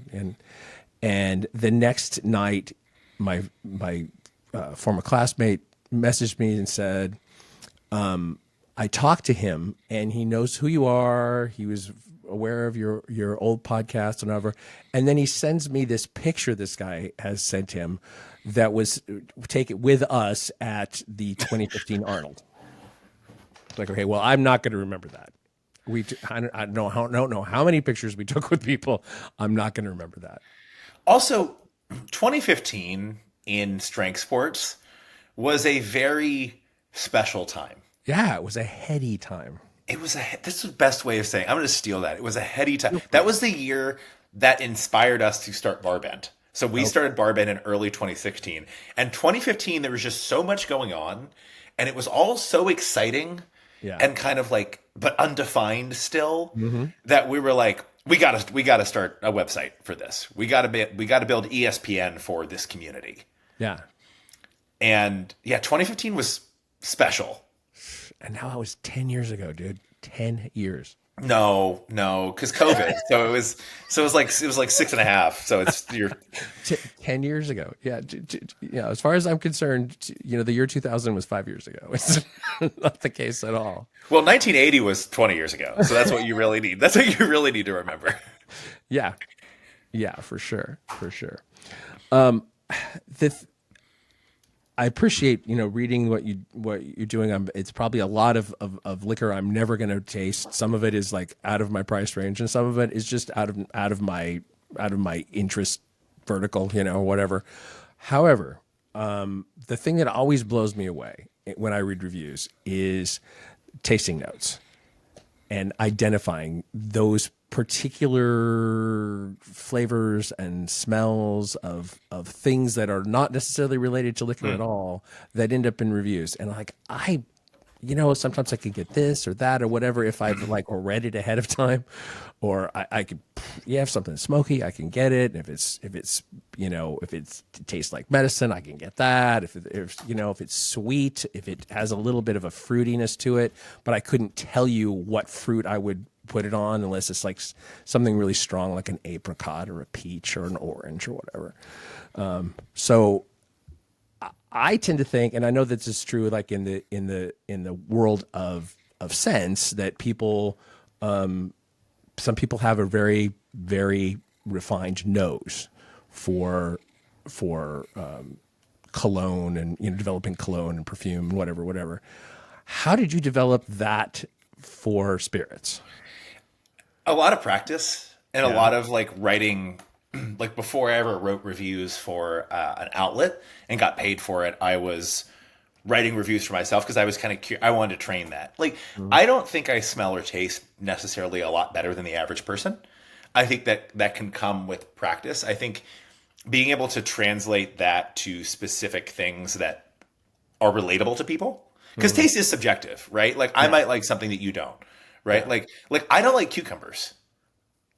And the next night, my former classmate messaged me and said, I talked to him and he knows who you are. He was aware of your old podcast and whatever. And then he sends me this picture this guy has sent him that was taken with us at the 2015 Arnold. Like, okay, well, I'm not going to remember that. I don't know how many pictures we took with people. I'm not going to remember that.
Also, 2015 in strength sports was a very special time.
Yeah, it was a heady time.
It was this is the best way of saying. I'm going to steal that. It was a heady time. That was the year that inspired us to start Barbend. So we started Barbend in early 2016, and 2015 there was just so much going on, and it was all so exciting,
Yeah.
and kind of like but undefined still, that we were like, we gotta start a website for this. We gotta build ESPN for this community.
Yeah.
And yeah, 2015 was special.
And now that was 10 years ago, dude. 10 years.
No, because COVID. So it was like 6.5. So it's
10 years ago. Yeah. Yeah. As far as I'm concerned, the year 2000 was 5 years ago. It's not the case at all.
well, 1980 was 20 years ago. So that's what you really need. That's what you really need to remember.
Yeah. Yeah, for sure. For sure. The I appreciate reading what you're doing. It's probably a lot of liquor I'm never going to taste. Some of it is like out of my price range, and some of it is just out of my interest vertical, whatever. However, the thing that always blows me away when I read reviews is tasting notes and identifying those particular flavors and smells of things that are not necessarily related to liquor at all that end up in reviews. And like, sometimes I could get this or that or whatever if I've like or read it ahead of time, or I could, if something smoky, I can get it. If it tastes like medicine, I can get that. If it's sweet, if it has a little bit of a fruitiness to it, but I couldn't tell you what fruit I would put it on unless it's like something really strong, like an apricot or a peach or an orange or whatever. So I tend to think, and I know this is true, like in the world of sense, that people, some people have a very, very refined nose for cologne and developing cologne and perfume and whatever. How did you develop that for spirits?
A lot of practice and a lot of like writing. Like before I ever wrote reviews for an outlet and got paid for it, I was writing reviews for myself because I was kind of I wanted to train that. Like, I don't think I smell or taste necessarily a lot better than the average person. I think that can come with practice. I think being able to translate that to specific things that are relatable to people, because taste is subjective, right? Like I might like something that you don't, right? Like I don't like cucumbers,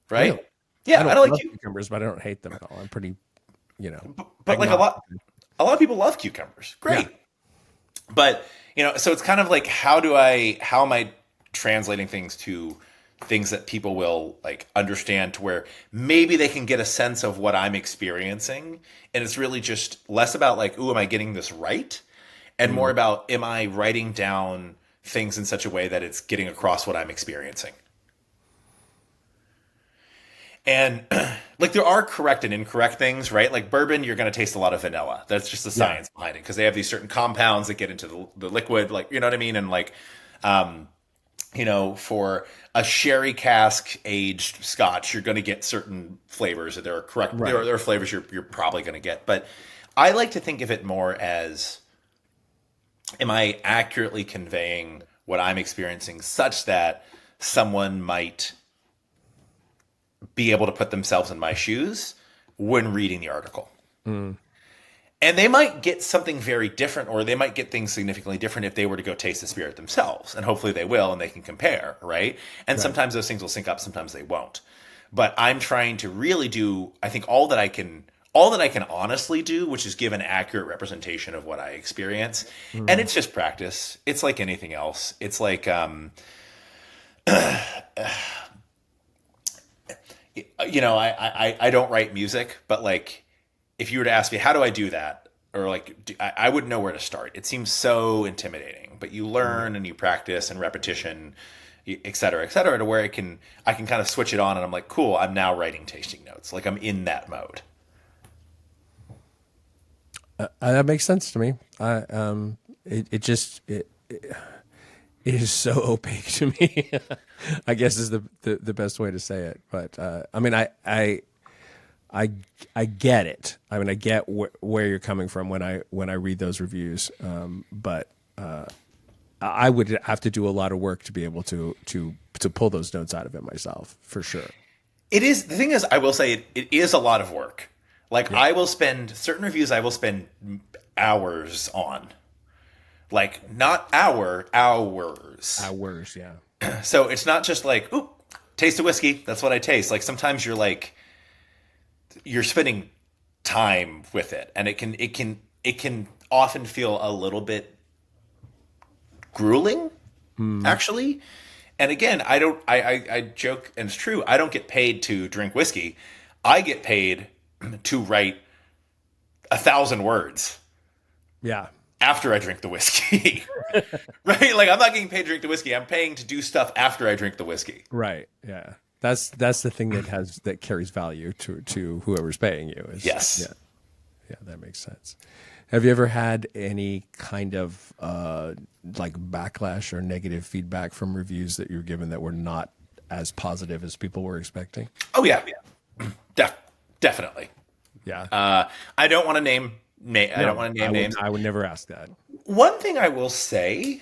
right?
Really?
Yeah, I don't like
cucumbers, but I don't hate them at all. I'm pretty,
but like a lot of people love cucumbers. Great.
Yeah.
But, so it's kind of like, how am I translating things to things that people will like understand, to where maybe they can get a sense of what I'm experiencing. And it's really just less about like, ooh, am I getting this right? And more about, am I writing down things in such a way that it's getting across what I'm experiencing? And like there are correct and incorrect things, right? Like bourbon, you're going to taste a lot of vanilla. That's just the science behind it, because they have these certain compounds that get into the liquid, like, you know what I mean? And like, for a sherry cask aged scotch, you're going to get certain flavors that there are correct. Right. There are flavors you're probably going to get. But I like to think of it more as, am I accurately conveying what I'm experiencing such that someone might be able to put themselves in my shoes when reading the article. And they might get something very different, or they might get things significantly different if they were to go taste the spirit themselves. And hopefully they will, and they can compare, right? And sometimes those things will sync up, sometimes they won't. But I'm trying to really do, I think, all that I can honestly do, which is give an accurate representation of what I experience. And it's just practice. It's like anything else. It's like, I don't write music, but like, if you were to ask me, how do I do that? Or like, I wouldn't know where to start. It seems so intimidating, but you learn and you practice and repetition, et cetera, to where I can kind of switch it on and I'm like, cool, I'm now writing tasting notes. Like I'm in that mode.
That makes sense to me. It is so opaque to me. I guess is the best way to say it. But I mean, I get it. I mean, I get where you're coming from when I read those reviews. But I would have to do a lot of work to be able to pull those notes out of it myself, for sure.
It is, the thing is, I will say it is a lot of work. Like,
Yeah.
I will spend certain reviews, I will spend hours on. Like, not hours.
Hours, yeah.
So it's not just like, ooh, taste of whiskey. That's what I taste. Like, sometimes you're spending time with it, and it can often feel a little bit grueling, actually. And again, I joke, and it's true. I don't get paid to drink whiskey. I get paid to write 1,000 words
Yeah.
after I drink the whiskey. Right? Like, I'm not getting paid to drink the whiskey. I'm paying to do stuff after I drink the whiskey.
Right. Yeah. That's the thing that carries value to whoever's paying you.
Yes.
Yeah. Yeah, that makes sense. Have you ever had any kind of like backlash or negative feedback from reviews that you were given that were not as positive as people were expecting?
Oh yeah. Definitely.
Yeah.
I don't want to name I don't want to name names.
I would never ask that.
One thing I will say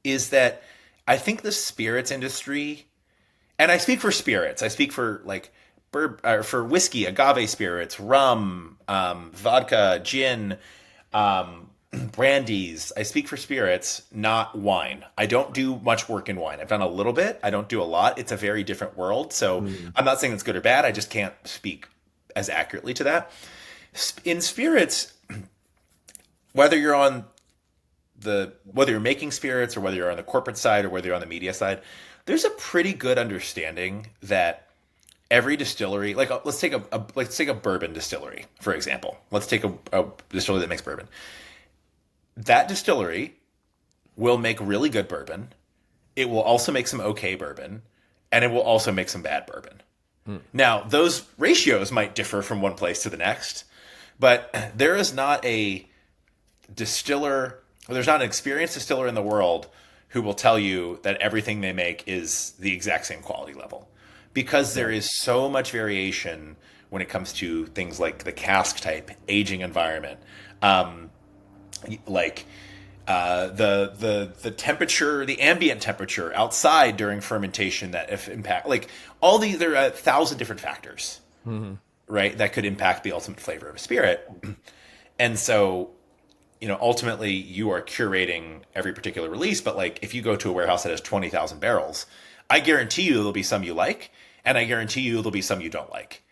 is that I think the spirits industry, and I speak for spirits, I speak for like for whiskey, agave spirits, rum, vodka, gin, brandies. I speak for spirits, not wine. I don't do much work in wine. I've done a little bit. I don't do a lot. It's a very different world. So I'm not saying it's good or bad. I just can't speak as accurately to that. In spirits, whether you're making spirits or whether you're on the corporate side or whether you're on the media side, there's a pretty good understanding that every distillery, like let's take a bourbon distillery, for example. Let's take a distillery that makes bourbon. That distillery will make really good bourbon. It will also make some okay bourbon, and it will also make some bad bourbon. Now, those ratios might differ from one place to the next, but there is not a distiller, or there's not an experienced distiller in the world who will tell you that everything they make is the exact same quality level. Because there is so much variation when it comes to things like the cask type, aging environment, the temperature, the ambient temperature outside during fermentation that if impact, like all these, there are 1,000 different factors, right, that could impact the ultimate flavor of a spirit. And so, ultimately you are curating every particular release, but like if you go to a warehouse that has 20,000 barrels, I guarantee you there'll be some you like, and I guarantee you there'll be some you don't like.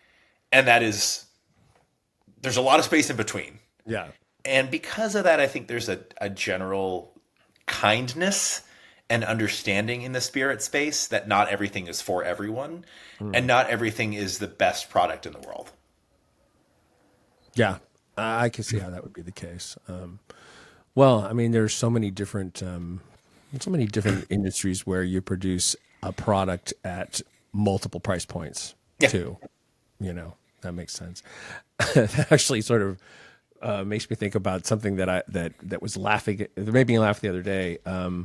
And there's a lot of space in between.
Yeah.
And because of that, I think there's a general kindness and understanding in the spirit space that not everything is for everyone, and not everything is the best product in the world.
Yeah. I can see how that would be the case. Well, I mean, there's so many different industries where you produce a product at multiple price points too. That makes sense. That actually sort of makes me think about something that made me laugh the other day. I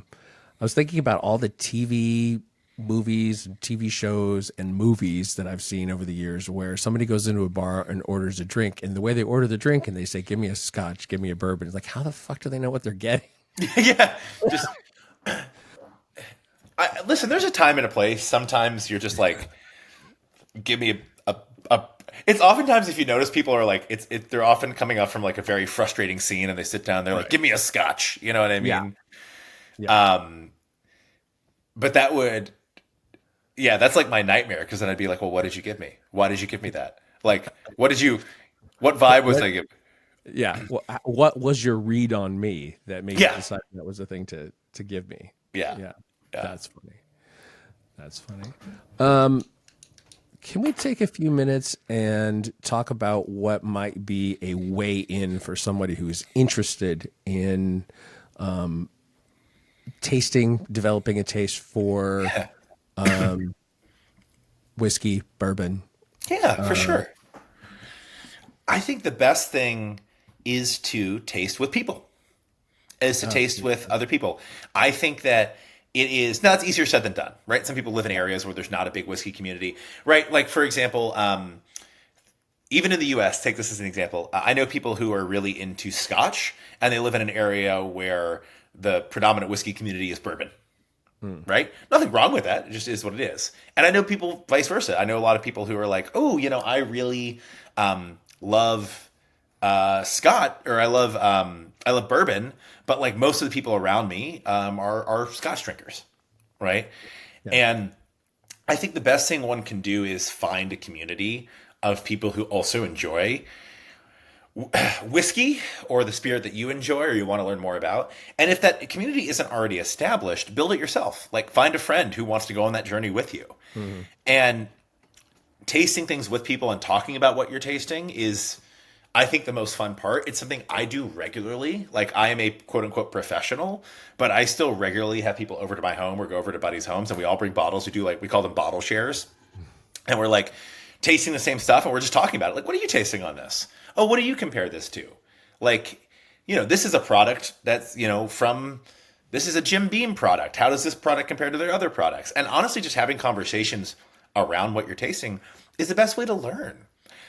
was thinking about all the TV movies, TV shows, and movies that I've seen over the years where somebody goes into a bar and orders a drink, and the way they order the drink and they say, "Give me a scotch, give me a bourbon." It's like, how the fuck do they know what they're getting?
Yeah. Just listen, there's a time and a place. Sometimes you're just like, give me a it's oftentimes, if you notice, people are like, they're often coming up from like a very frustrating scene, and they sit down, they're like, give me a scotch. You know what I mean?
Yeah.
But that's like my nightmare, because then I'd be like, well, what did you give me? Why did you give me that? Like, what vibe was I giving?
Yeah. What was your read on me that made you decide that was the thing to give me?
Yeah.
Yeah. That's funny. Can we take a few minutes and talk about what might be a way in for somebody who's interested in developing a taste for whiskey, bourbon?
Yeah, for sure. I think the best thing is to taste with people. is to taste with other people. I think that it is, now it's easier said than done, right? Some people live in areas where there's not a big whiskey community, right? Like, for example, even in the US, take this as an example. I know people who are really into Scotch, and they live in an area where the predominant whiskey community is bourbon, right? Nothing wrong with that. It just is what it is. And I know people vice versa. I know a lot of people who are like, oh, I really love Scott, or I love bourbon, but like most of the people around me are Scotch drinkers, right? Yeah. And I think the best thing one can do is find a community of people who also enjoy whiskey or the spirit that you enjoy or you want to learn more about. And if that community isn't already established, build it yourself. Like, find a friend who wants to go on that journey with you. Mm-hmm. And tasting things with people and talking about what you're tasting is, I think, the most fun part. It's something I do regularly. Like, I am a quote unquote professional, but I still regularly have people over to my home or go over to buddies' homes, and we all bring bottles. We call them bottle shares. And we're like tasting the same stuff, and we're just talking about it. Like, what are you tasting on this? Oh, what do you compare this to? Like, this is a product that's, this is a Jim Beam product. How does this product compare to their other products? And honestly, just having conversations around what you're tasting is the best way to learn.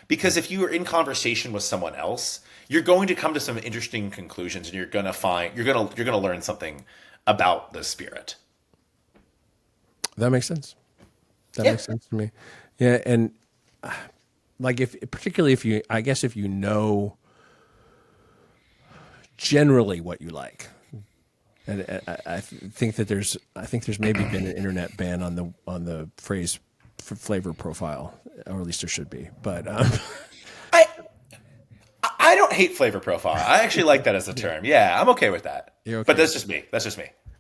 Because if you are in conversation with someone else, you're going to come to some interesting conclusions, and you're going to learn something about the spirit.
That makes sense. That makes sense to me. Yeah. And like, particularly if you know generally what you like, and I think there's maybe been an internet ban on the phrase flavor profile, or at least there should be. But
I don't hate flavor profile. I actually like that as a term. Yeah, I'm okay with that.
You're okay.
But that's just me.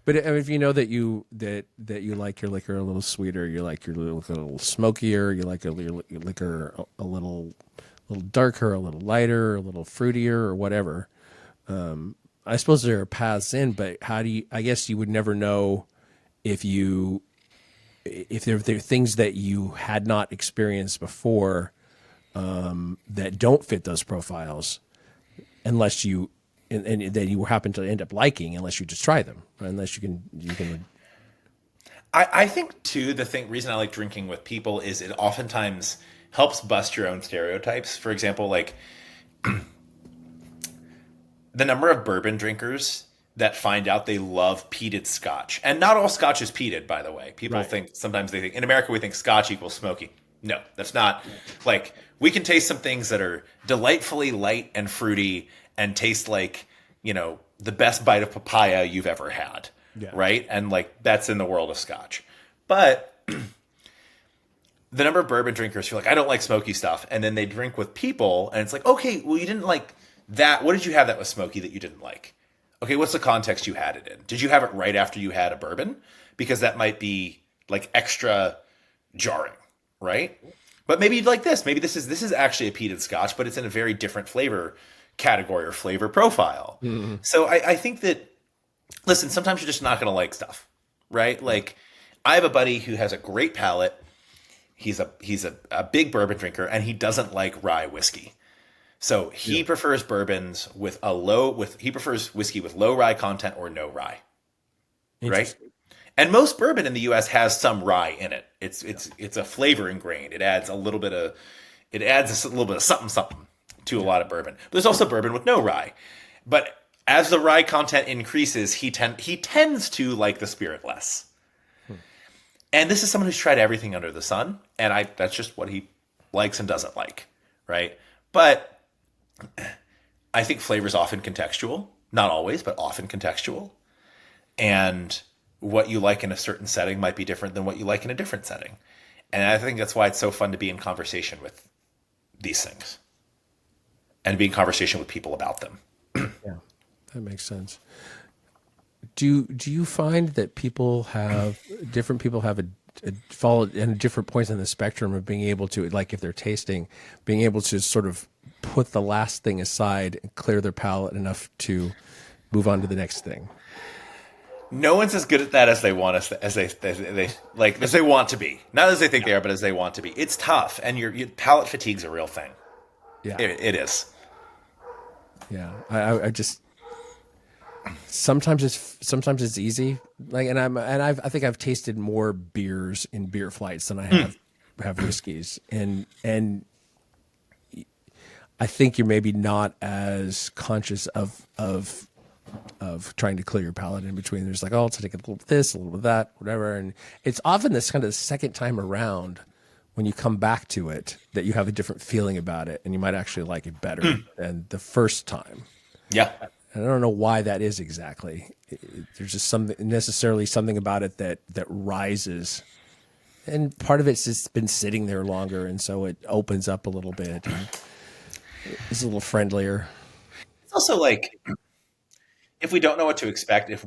But if you know that you like your liquor a little sweeter, you like your liquor a little smokier, you like your liquor a little darker, a little lighter, a little fruitier, or whatever. I suppose there are paths in, but I guess you would never know if there are things that you had not experienced before that don't fit those profiles, unless you and that you happen to end up liking, unless you just try them, right? Unless you can.
I think too, reason I like drinking with people is it oftentimes helps bust your own stereotypes. For example, like the number of bourbon drinkers that find out they love peated Scotch. And not all Scotch is peated, by the way. People sometimes they think, in America, we think Scotch equals smoky. No, that's not. Like, we can taste some things that are delightfully light and fruity and taste like, the best bite of papaya you've ever had. Yeah. Right? And like, that's in the world of Scotch. But the number of bourbon drinkers who are like, I don't like smoky stuff. And then they drink with people, and it's like, okay, well, you didn't like that. What did you have that was smoky that you didn't like? Okay, what's the context you had it in? Did you have it right after you had a bourbon? Because that might be like extra jarring, right? But maybe you'd like this. Maybe this is actually a peated Scotch, but it's in a very different flavor category or flavor profile. Mm-hmm. So I think that, listen, sometimes you're just not going to like stuff, right? Like, I have a buddy who has a great palate. He's a big bourbon drinker, and he doesn't like rye whiskey. So he prefers bourbons he prefers whiskey with low rye content or no rye. Right? And most bourbon in the US has some rye in it. It's a flavor ingrained. It adds a little bit of something to a lot of bourbon. But there's also bourbon with no rye. But as the rye content increases, he tends to like the spirit less. And this is someone who's tried everything under the sun, and that's just what he likes and doesn't like, right? But I think flavor is often contextual, not always, but often contextual. And what you like in a certain setting might be different than what you like in a different setting. And I think that's why it's so fun to be in conversation with these things and be in conversation with people about them.
Yeah, that makes sense. Do you find that different people have fall in different points on the spectrum of being able to, like, if they're tasting, being able to sort of put the last thing aside and clear their palate enough to move on to the next thing?
No one's as good at that as they want us, as they want to be. Not as they think they are, but as they want to be. It's tough, and your palate fatigue's a real thing. Yeah, it is.
Yeah, I just sometimes it's easy. Like, I think I've tasted more beers in beer flights than I have whiskeys, and I think you're maybe not as conscious of trying to clear your palate in between. There's like, oh, let's take a little of this, a little of that, whatever. And it's often this kind of second time around when you come back to it that you have a different feeling about it, and you might actually like it better than the first time.
Yeah.
And I don't know why that is exactly. There's just something about it that rises. And part of it's just been sitting there longer, and so it opens up a little bit. And it's a little friendlier.
It's also like, if we don't know what to expect, sometimes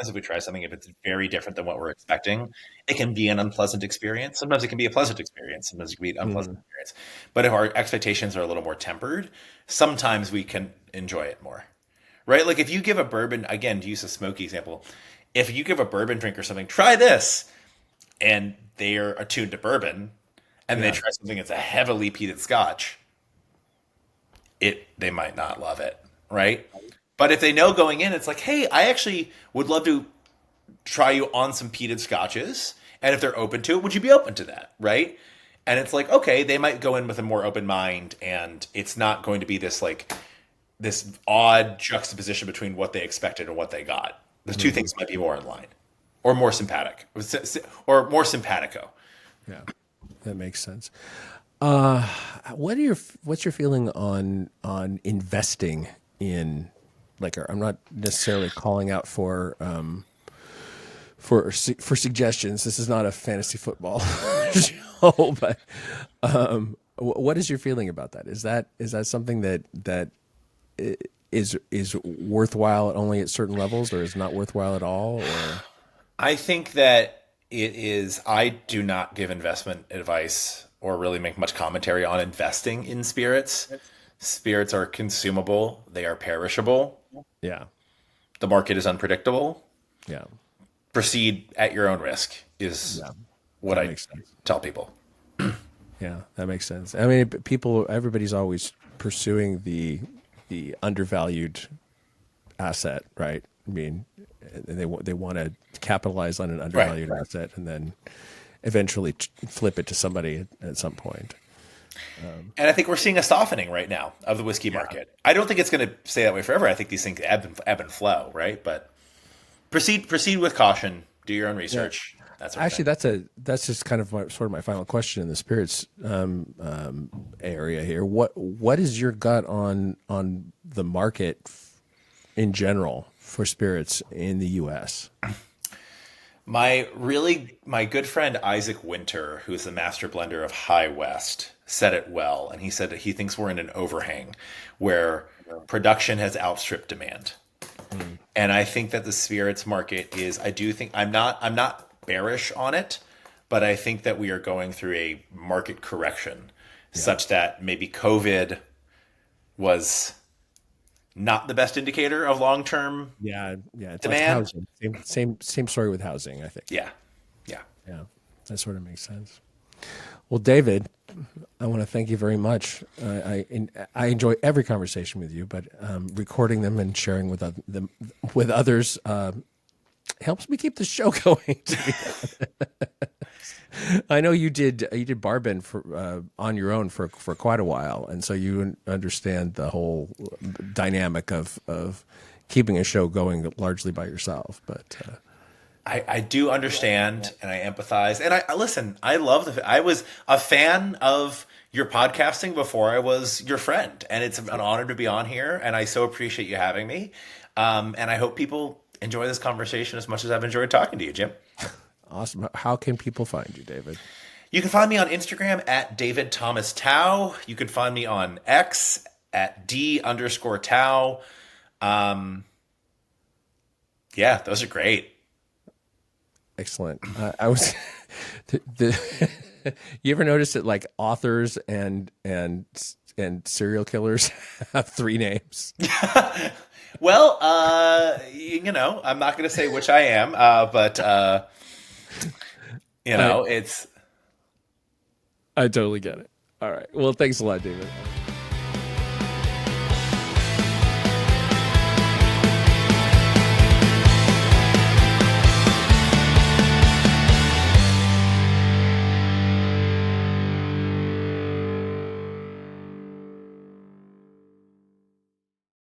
if we try something, if it's very different than what we're expecting, it can be an unpleasant experience. Sometimes it can be a pleasant experience. Sometimes it can be an unpleasant experience. But if our expectations are a little more tempered, sometimes we can enjoy it more, right? Like if you give a bourbon, again, to use a smoky example, if you give a bourbon drink or something, try this, and they're attuned to bourbon, and they try something that's a heavily peated scotch, they might not love it, right? But if they know going in, it's like, hey, I actually would love to try you on some peated scotches. And if they're open to it, would you be open to that? Right. And it's like, okay, they might go in with a more open mind, and it's not going to be this odd juxtaposition between what they expected and what they got. The two things might be more in line, or more sympathetic, or more simpatico.
Yeah, that makes sense. What's your feeling on investing in liquor? I'm not necessarily calling out for suggestions. This is not a fantasy football show, but what is your feeling about that? Is that something that is worthwhile only at certain levels, or is not worthwhile at all? Or
I think that it is. I do not give investment advice or really make much commentary on investing in spirits. Spirits are consumable. They are perishable.
yeah,
The market is unpredictable.
yeah,
Proceed at your own risk is what I tell people.
yeah. That makes sense. I mean, everybody's always pursuing the undervalued asset, right? I mean, they want to capitalize on an undervalued asset, and then eventually flip it to somebody at some point.
And I think we're seeing a softening right now of the whiskey market. I don't think it's going to stay that way forever. I think these things ebb and flow, right? But proceed with caution. Do your own research. That's
actually that's just kind of sort of my final question in the spirits area here. What is your gut on the market in general for spirits in the U.S.?
My good friend Isaac Winter, who is the master blender of High West, said it well, and he said that he thinks we're in an overhang where production has outstripped demand. And I think that the spirits market is, I'm not bearish on it, but I think that we are going through a market correction such that maybe COVID was not the best indicator of long-term
it's
demand.
Like housing. Same story with housing, I think.
Yeah.
That sort of makes sense. Well, David, I want to thank you very much. I enjoy every conversation with you, but recording them and sharing with others helps me keep the show going. I know you did bourbon on your own for quite a while, and so you understand the whole dynamic of keeping a show going largely by yourself. But
I do understand, and I empathize, and I listen. I love I was a fan of your podcasting before I was your friend, and it's an honor to be on here, and I so appreciate you having me. And I hope people enjoy this conversation as much as I've enjoyed talking to you, Jim.
Awesome. How can people find you, David?
You can find me on Instagram at David Thomas Tao. You can find me on X at D_Tao. Yeah, those are great.
Excellent. I was. You ever notice that like authors and serial killers have three names?
Well, I'm not going to say which I am, but it's.
I totally get it. All right. Well, thanks a lot, David.